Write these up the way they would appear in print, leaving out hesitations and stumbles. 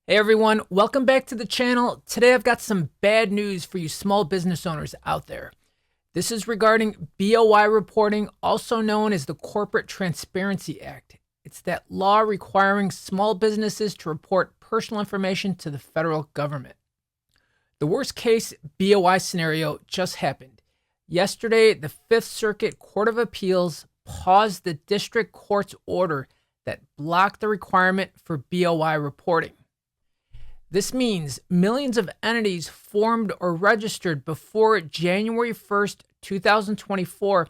Hey everyone, welcome back to the channel. Today I've got some bad news for you small business owners out there. This is regarding BOI reporting, also known as the Corporate Transparency Act. It's that law requiring small businesses to report personal information to the federal government. The worst case BOI scenario just happened. Yesterday, the Fifth Circuit Court of Appeals paused the district court's order that blocked the requirement for BOI reporting. This means millions of entities formed or registered before January 1st, 2024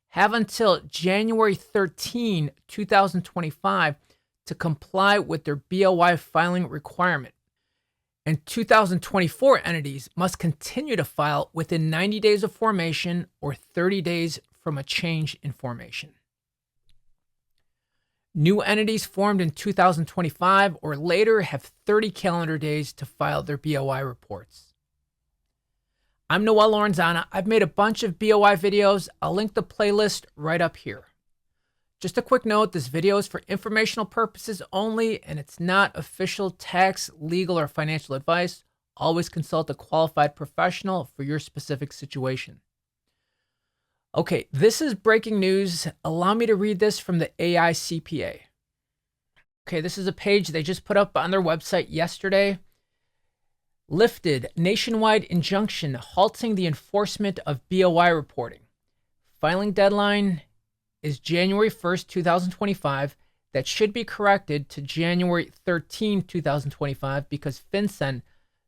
have until January 13, 2025 to comply with their BOI filing requirement. And 2024 entities must continue to file within 90 days of formation or 30 days from a change in formation. New entities formed in 2025 or later have 30 calendar days to file their BOI reports. I'm Noel Lorenzana. I've made a bunch of BOI videos. I'll link the playlist right up here. Just a quick note, this video is for informational purposes only, and it's not official tax, legal, or financial advice. Always consult a qualified professional for your specific situation. Okay, this is breaking news. Allow me to read this from the AICPA. Okay, this is a page they just put up on their website yesterday. Lifted nationwide injunction halting the enforcement of BOI reporting. Filing deadline is January 1st, 2025. That should be corrected to January 13, 2025 because FinCEN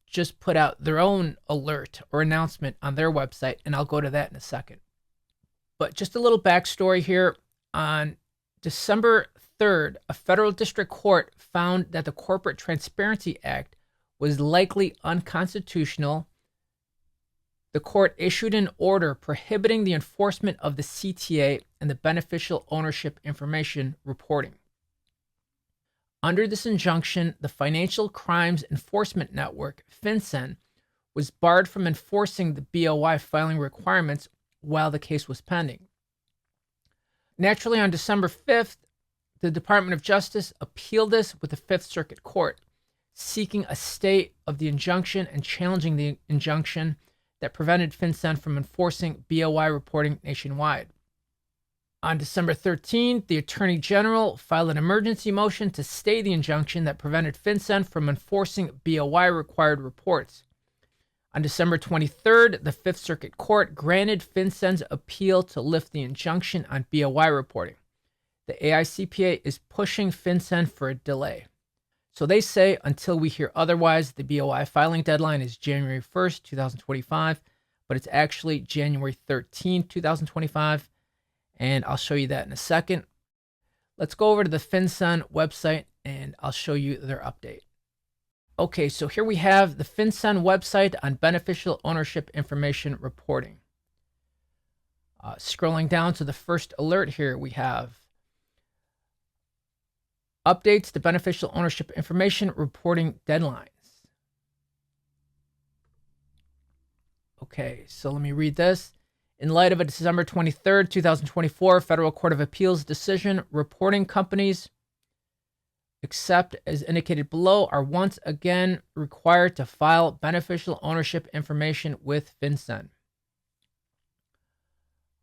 just put out their own alert or announcement on their website, and I'll go to that in a second. But just a little backstory here. On December 3rd, a federal district court found that the Corporate Transparency Act was likely unconstitutional. The court issued an order prohibiting the enforcement of the CTA and the beneficial ownership information reporting. Under this injunction, the Financial Crimes Enforcement Network, FinCEN, was barred from enforcing the BOI filing requirements while the case was pending. Naturally, on December 5th, the Department of Justice appealed this with the Fifth Circuit Court, seeking a stay of the injunction and challenging the injunction that prevented FinCEN from enforcing BOI reporting nationwide. On December 13th, the Attorney General filed an emergency motion to stay the injunction that prevented FinCEN from enforcing BOI required reports. On December 23rd, the Fifth Circuit Court granted FinCEN's appeal to lift the injunction on BOI reporting. The AICPA is pushing FinCEN for a delay. So they say until we hear otherwise, the BOI filing deadline is January 1st, 2025, but it's actually January 13th, 2025, and I'll show you that in a second. Let's go over to the FinCEN website and I'll show you their update. Okay, so here we have the FinCEN website on beneficial ownership information reporting. Scrolling down to the first alert here, we have updates to beneficial ownership information reporting deadlines. Okay, so let me read this. In light of a December 23rd, 2024 Federal Court of Appeals decision, reporting companies except as indicated below, are once again required to file beneficial ownership information with FinCEN.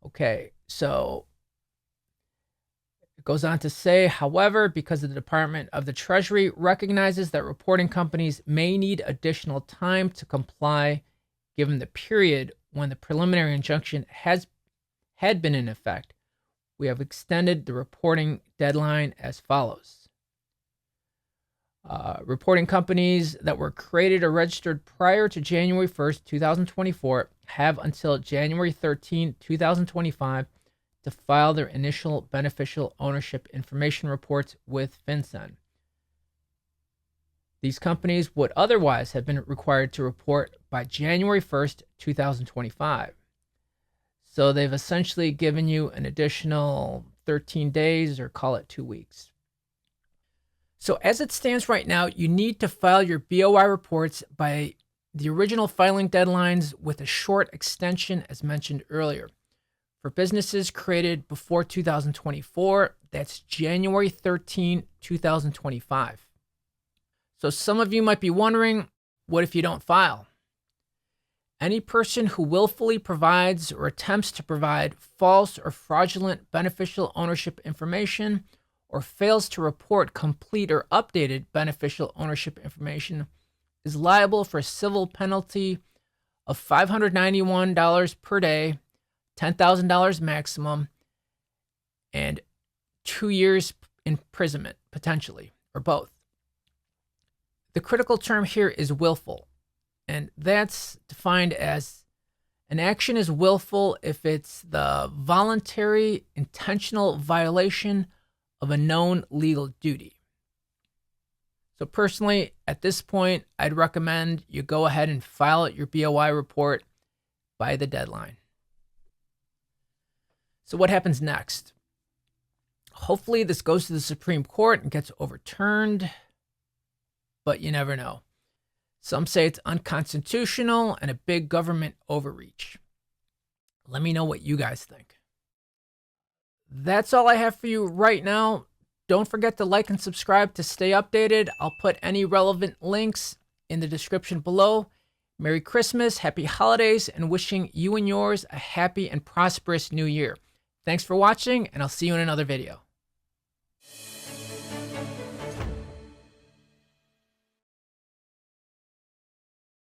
Okay, so it goes on to say, however, because the Department of the Treasury recognizes that reporting companies may need additional time to comply given the period when the preliminary injunction had been in effect, we have extended the reporting deadline as follows. Reporting companies that were created or registered prior to January 1st, 2024 have until January 13, 2025 to file their initial beneficial ownership information reports with FinCEN. These companies would otherwise have been required to report by January 1st, 2025. So they've essentially given you an additional 13 days or call it 2 weeks. So as it stands right now, you need to file your BOI reports by the original filing deadlines with a short extension as mentioned earlier. For businesses created before 2024, that's January 13, 2025. So some of you might be wondering, what if you don't file? Any person who willfully provides or attempts to provide false or fraudulent beneficial ownership information or fails to report complete or updated beneficial ownership information is liable for a civil penalty of $591 per day, $10,000 maximum, and 2 years imprisonment, potentially, or both. The critical term here is willful, and that's defined as an action is willful if it's the voluntary, intentional violation of a known legal duty. So personally, at this point, I'd recommend you go ahead and file your BOI report by the deadline. So what happens next? Hopefully this goes to the Supreme Court and gets overturned, but you never know. Some say it's unconstitutional and a big government overreach. Let me know what you guys think. That's all I have for you right now. Don't forget to like and subscribe to stay updated. I'll put any relevant links in the description below. Merry Christmas, happy holidays, and wishing you and yours a happy and prosperous new year. Thanks for watching, and I'll see you in another video.